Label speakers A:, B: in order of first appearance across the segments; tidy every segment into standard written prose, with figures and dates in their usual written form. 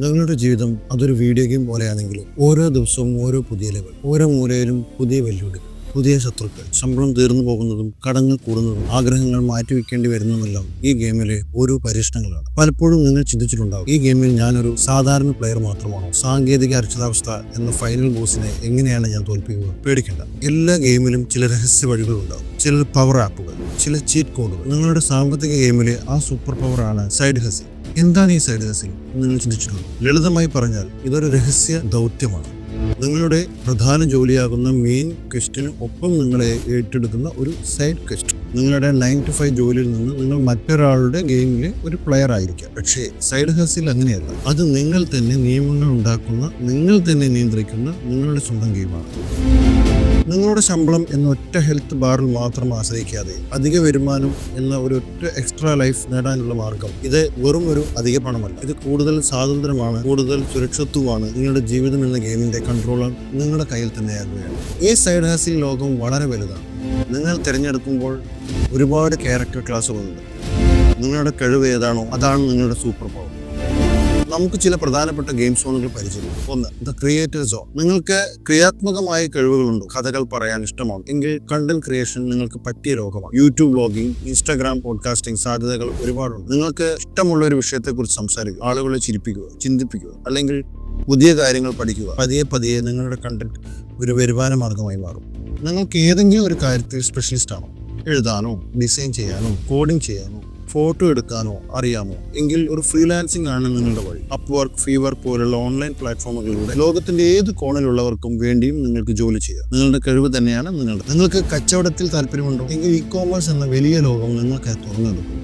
A: നിങ്ങളുടെ ജീവിതം അതൊരു വീഡിയോ ഗെയിം പോലെയാണെങ്കിലും ഓരോ ദിവസവും ഓരോ പുതിയ ലെവൽ, ഓരോ മൂലയിലും പുതിയ വെല്ലുവിളി, പുതിയ ശത്രുക്കൾ, ശമ്പളം തീർന്നു പോകുന്നതും കടങ്ങൾ കൂടുന്നതും ആഗ്രഹങ്ങൾ മാറ്റിവെക്കേണ്ടി വരുന്നതുമെല്ലാം ഈ ഗെയിമിലെ ഓരോ പരീക്ഷണങ്ങളാണ്. പലപ്പോഴും നിങ്ങൾ ചിന്തിച്ചിട്ടുണ്ടാവും, ഈ ഗെയിമിൽ ഞാനൊരു സാധാരണ പ്ലെയർ മാത്രമാണോ? സാങ്കേതിക അരക്ഷിതാവസ്ഥ എന്ന ഫൈനൽ ബോസിനെ എങ്ങനെയാണ് ഞാൻ തോൽപ്പിക്കുക? പേടിക്കേണ്ട, എല്ലാ ഗെയിമിലും ചില രഹസ്യ വഴികളുണ്ടാവും. ചില പവർ ആപ്പുകൾ, ചില ചീറ്റ് കോഡുകൾ. നിങ്ങളുടെ സാമ്പത്തിക ഗെയിമിലെ ആ സൂപ്പർ പവർ ആണ് സൈഡ് ഹസിൽ. എന്താണ് ഈ സൈഡ് ഹസിൽ? നിങ്ങൾ ചിന്തിച്ചിട്ടുണ്ടോ? ലളിതമായി പറഞ്ഞാൽ ഇതൊരു രഹസ്യ ദൗത്യമാണ്. നിങ്ങളുടെ പ്രധാന ജോലിയാകുന്ന മെയിൻ ക്വസ്റ്റിന് ഒപ്പം നിങ്ങളെ ഏറ്റെടുക്കുന്ന ഒരു സൈഡ് ക്വസ്റ്റ്. നിങ്ങളുടെ 9 to 5 ജോലിയിൽ നിന്ന് നിങ്ങൾ മറ്റൊരാളുടെ ഗെയിമിലെ ഒരു പ്ലെയർ ആയിരിക്കാം. പക്ഷേ സൈഡ് ഹസിൽ അങ്ങനെയല്ല. അത് നിങ്ങൾ തന്നെ നിയമങ്ങൾ ഉണ്ടാക്കുന്ന, നിങ്ങൾ തന്നെ നിയന്ത്രിക്കുന്ന നിങ്ങളുടെ സ്വന്തം ഗെയിമാണ്. നിങ്ങളുടെ ശമ്പളം എന്ന ഒറ്റ ഹെൽത്ത് ബാറിൽ മാത്രം ആശ്രയിക്കാതെ അധിക വരുമാനം എന്ന ഒരൊറ്റ എക്സ്ട്രാ ലൈഫ് നേടാനുള്ള മാർഗം. ഇത് വെറും ഒരു അധിക പണമല്ല, ഇത് കൂടുതൽ സ്വാതന്ത്ര്യമാണ്, കൂടുതൽ സുരക്ഷിതത്വമാണ്. നിങ്ങളുടെ ജീവിതം എന്ന ഗെയിമിന്റെ കൺട്രോളർ നിങ്ങളുടെ കയ്യിൽ തന്നെയാകുകയാണ്. ഈ സൈഡ് ഹസിൽ ലോകം വളരെ വലുതാണ്. നിങ്ങൾ തിരഞ്ഞെടുക്കുമ്പോൾ ഒരുപാട് ക്യാരക്ടർ ക്ലാസ്സുകളുണ്ട്. നിങ്ങളുടെ കഴിവ് ഏതാണോ അതാണ് നിങ്ങളുടെ സൂപ്പർ പവർ. നമുക്ക് ചില പ്രധാനപ്പെട്ട ഗെയിം സോണുകൾ പരിചയപ്പെടും. 1. The creator zone. നിങ്ങൾക്ക് ക്രിയാത്മകമായ കഴിവുകളുണ്ടോ? കഥകൾ പറയാൻ ഇഷ്ടമാണ് എങ്കിൽ കണ്ടന്റ് ക്രിയേഷൻ നിങ്ങൾക്ക് പറ്റിയ ലോകമാണ്. യൂട്യൂബ് വ്ലോഗിംഗ്, ഇൻസ്റ്റാഗ്രാം പോഡ്കാസ്റ്റിംഗ് സാധ്യതകൾ ഒരുപാടുണ്ട്. നിങ്ങൾക്ക് ഇഷ്ടമുള്ള ഒരു വിഷയത്തെക്കുറിച്ച് സംസാരിക്കുക, ആളുകളെ ചിരിപ്പിക്കുക, ചിന്തിപ്പിക്കുക, അല്ലെങ്കിൽ പുതിയ കാര്യങ്ങൾ പഠിക്കുക. പതിയെ പതിയെ നിങ്ങളുടെ കണ്ടന്റ് ഒരു വരുമാന മാർഗമായി മാറും. നിങ്ങൾക്ക് ഏതെങ്കിലും ഒരു കാര്യത്തിൽ സ്പെഷ്യലിസ്റ്റ് ആണോ? എഴുതാനോ, ഡിസൈൻ ചെയ്യാനോ, കോഡിംഗ് ചെയ്യാനോ, ഫോട്ടോ എടുക്കാനോ അറിയാമോ? എങ്കിൽ ഒരു ഫ്രീലാൻസിംഗ് ആണ് നിങ്ങളുടെ വഴി. അപ്വർക്ക്, ഫീവർ പോലുള്ള ഓൺലൈൻ പ്ലാറ്റ്ഫോമുകളിലൂടെ ലോകത്തിന്റെ ഏത് കോണിലുള്ളവർക്കും വേണ്ടിയും നിങ്ങൾക്ക് ജോലി ചെയ്യാം. നിങ്ങളുടെ കഴിവ് തന്നെയാണ് നിങ്ങളുടെ. നിങ്ങൾക്ക് കച്ചവടത്തിൽ താല്പര്യമുണ്ടോ? എങ്കിൽ ഇ-കോമേഴ്സ് എന്ന വലിയ ലോകം നിങ്ങൾക്ക് തുറന്നെടുക്കും.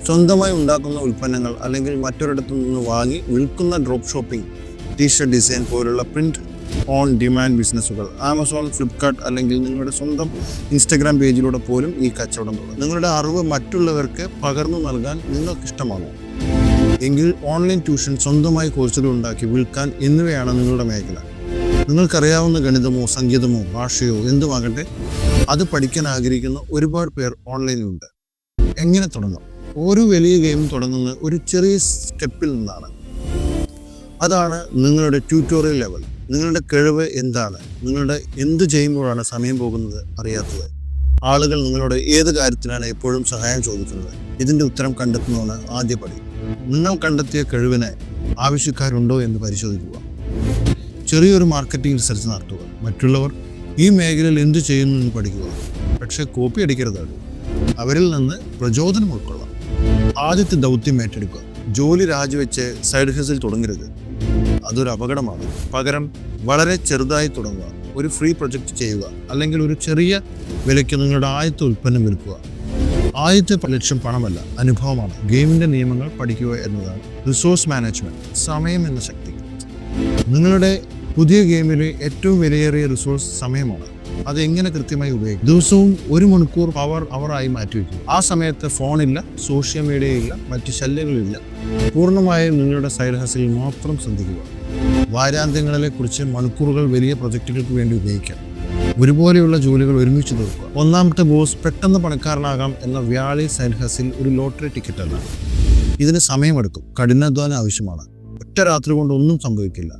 A: സ്വന്തമായി ഉണ്ടാക്കുന്ന ഉൽപ്പന്നങ്ങൾ അല്ലെങ്കിൽ മറ്റൊരിടത്തു നിന്ന് വാങ്ങി വിൽക്കുന്ന ഡ്രോപ്പ് ഷോപ്പിംഗ്, ടീഷർട്ട് ഡിസൈൻ പോലുള്ള പ്രിന്റ് ഓൺ ഡിമാൻഡ് ബിസിനസ്സുകൾ, ആമസോൺ, ഫ്ലിപ്കാർട്ട് അല്ലെങ്കിൽ നിങ്ങളുടെ സ്വന്തം ഇൻസ്റ്റഗ്രാം പേജിലൂടെ പോലും ഈ കച്ചവടം തുടങ്ങും. നിങ്ങളുടെ അറിവ് മറ്റുള്ളവർക്ക് പകർന്നു നൽകാൻ നിങ്ങൾക്ക് ഇഷ്ടമാണോ? എങ്കിൽ ഓൺലൈൻ ട്യൂഷൻ, സ്വന്തമായി കോഴ്സുകൾ ഉണ്ടാക്കി വിൽക്കാൻ എന്നിവയാണ് നിങ്ങളുടെ മേഖല. നിങ്ങൾക്കറിയാവുന്ന ഗണിതമോ സംഗീതമോ ഭാഷയോ എന്തുമാകട്ടെ, അത് പഠിക്കാൻ ആഗ്രഹിക്കുന്ന ഒരുപാട് പേർ ഓൺലൈനിലുണ്ട്. എങ്ങനെ തുടങ്ങാം? ഓരോ വലിയ ഗെയിം തുടങ്ങുന്ന ഒരു ചെറിയ സ്റ്റെപ്പിൽ നിന്നാണ്. അതാണ് നിങ്ങളുടെ ട്യൂട്ടോറിയൽ ലെവൽ. നിങ്ങളുടെ കഴിവ് എന്താണ്? നിങ്ങളുടെ എന്ത് ചെയ്യുമ്പോഴാണ് സമയം പോകുന്നത് അറിയാത്തത്? ആളുകൾ നിങ്ങളോട് ഏത് കാര്യത്തിനാണ് എപ്പോഴും സഹായം ചോദിക്കുന്നത്? ഇതിൻ്റെ ഉത്തരം കണ്ടെത്തുന്നതാണ് ആദ്യ പടി. നിങ്ങൾ കണ്ടെത്തിയ കഴിവിന് ആവശ്യക്കാരുണ്ടോ എന്ന് പരിശോധിക്കുക. ചെറിയൊരു മാർക്കറ്റിംഗ് റിസർച്ച് നടത്തുക. മറ്റുള്ളവർ ഈ മേഖലയിൽ എന്ത് ചെയ്യുന്നു എന്ന് പഠിക്കുക. പക്ഷേ കോപ്പി അടിക്കരുത്. അവരിൽ നിന്ന് പ്രചോദനം ഉൾക്കൊള്ളാം. ആദ്യത്തെ ദൗത്യം ഏറ്റെടുക്കുക. ജോലി രാജിവെച്ച് സൈഡ് ഹസിൽ തുടങ്ങരുത്. അതൊരു അപകടമാണ്. പകരം വളരെ ചെറുതായി തുടങ്ങുക. ഒരു ഫ്രീ പ്രൊജക്റ്റ് ചെയ്യുക, അല്ലെങ്കിൽ ഒരു ചെറിയ വിലയ്ക്ക് നിങ്ങളുടെ ആദ്യത്തെ ഉൽപ്പന്നം വിൽക്കുക. ആദ്യത്തെ ലക്ഷ്യം പണമല്ല, അനുഭവമാണ്. ഗെയിമിന്റെ നിയമങ്ങൾ പഠിക്കുക എന്നതാണ്. റിസോഴ്സ് മാനേജ്മെന്റ്, സമയം എന്ന ശക്തി. നിങ്ങളുടെ പുതിയ ഗെയിമിലെ ഏറ്റവും വിലയേറിയ റിസോഴ്സ് സമയമാണ്. അത് എങ്ങനെ കൃത്യമായി ഉപയോഗിക്കും? ദിവസവും 1 മണിക്കൂർ പവർ അവറായി മാറ്റിവെക്കുക. ആ സമയത്ത് ഫോണില്ല, സോഷ്യൽ മീഡിയ ഇല്ല, മറ്റ് ശല്യങ്ങളില്ല. പൂർണ്ണമായും നിങ്ങളുടെ സൈഡ് ഹസിൽ മാത്രം ശ്രദ്ധിക്കുക. വാരാന്ത്യങ്ങളെ കുറിച്ച് മണിക്കൂറുകൾ വലിയ പ്രൊജക്റ്റുകൾക്ക് വേണ്ടി ഉപയോഗിക്കാം. ഒരുപോലെയുള്ള ജോലികൾ ഒരുമിച്ച് തീർക്കുക. ഒന്നാമത്തെ ബോസ് പെട്ടെന്ന് പണക്കാരനാകാം എന്ന വ്യാളി സൈഡ് ഹസിൽ ഒരു ലോട്ടറി ടിക്കറ്റ് അല്ല. ഇതിന് സമയമെടുക്കും, കഠിനാധ്വാനം ആവശ്യമാണ്. ഒറ്റ രാത്രി കൊണ്ട് ഒന്നും സംഭവിക്കില്ല.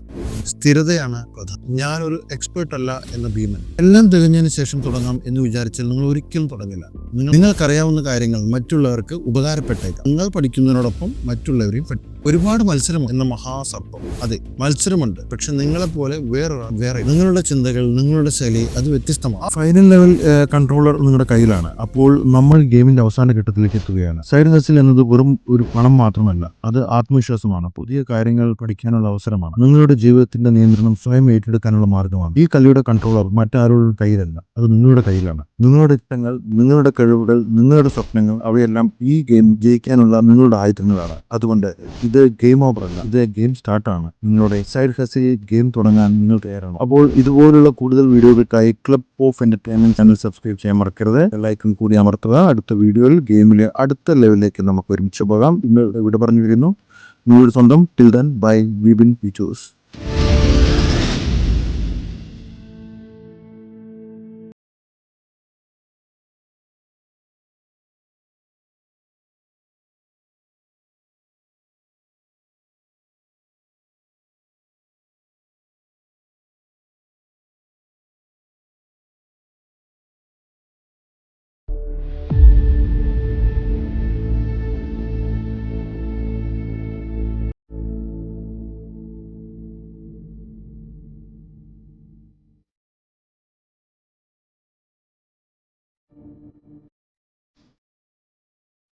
A: സ്ഥിരതയാണ് പ്രധാനം. ഞാനൊരു എക്സ്പേർട്ട് അല്ല എന്ന ഭീമൻ. എല്ലാം തികഞ്ഞതിന് ശേഷം തുടങ്ങാം എന്ന് വിചാരിച്ചാൽ നിങ്ങൾ ഒരിക്കലും തുടങ്ങില്ല. നിങ്ങൾക്കറിയാവുന്ന കാര്യങ്ങൾ മറ്റുള്ളവർക്ക് ഉപകാരപ്പെട്ടേക്കാം. നിങ്ങൾ പഠിക്കുന്നതിനോടൊപ്പം മറ്റുള്ളവരെയും പഠിക്കും. ഒരുപാട് മത്സരം എന്ന മഹാസർപ്പം. അതെ, മത്സരമുണ്ട്. പക്ഷെ നിങ്ങളെപ്പോലെ വേറെ നിങ്ങളുടെ ചിന്തകൾ, നിങ്ങളുടെ ശൈലി അത് വ്യത്യസ്തമാണ്. ഫൈനൽ ലെവൽ കൺട്രോളർ നിങ്ങളുടെ കയ്യിലാണ്. അപ്പോൾ നമ്മൾ ഗെയിമിന്റെ അവസാന ഘട്ടത്തിലേക്ക് എത്തുകയാണ്. സൈഡ് ഹസിൽ എന്നത് വെറും ഒരു പണം മാത്രമല്ല, അത് ആത്മവിശ്വാസമാണ്. പുതിയ കാര്യങ്ങൾ പഠിക്കാനുള്ള അവസരമാണ്. നിങ്ങളുടെ ജീവിതത്തിന്റെ നിയന്ത്രണം സ്വയം ഏറ്റെടുക്കാനുള്ള മാർഗമാണ്. ഈ കളിയുടെ കൺട്രോളർ മറ്റാരുടെ കയ്യിലല്ല, അത് നിങ്ങളുടെ കയ്യിലാണ്. നിങ്ങളുടെ ഇഷ്ടങ്ങൾ, നിങ്ങളുടെ കഴിവുകൾ, നിങ്ങളുടെ സ്വപ്നങ്ങൾ, അവയെല്ലാം ഈ ഗെയിം ജയിക്കാനുള്ള നിങ്ങളുടെ ആയുധങ്ങളാണ്. അതുകൊണ്ട് ഇത് ഗെയിം ഓവർ അല്ല, ഇത് ഗെയിം സ്റ്റാർട്ടാണ്. നിങ്ങളുടെ സൈഡ് ഹസിൽ ഗെയിം തുടങ്ങാൻ നിങ്ങൾ തയ്യാറാണ്. അപ്പോൾ ഇതുപോലുള്ള കൂടുതൽ വീഡിയോകൾക്കായി club of entertainment channel subscribe ചെയ്യാൻ മറക്കരുത്. ലൈക്കും കൂടി അമർത്തുക. അടുത്ത വീഡിയോയിൽ ഗെയിമിലെ അടുത്ത ലെവലിലേക്ക് നമുക്ക് ഒരുമിച്ച് പോകാം. ഇന്ന് ഇവിടെ പറഞ്ഞു വരുന്നു നിങ്ങളുടെ സ്വന്തം ടിൽ ദെൻ ബൈ വിപിൻ പിച്ചൂസ്.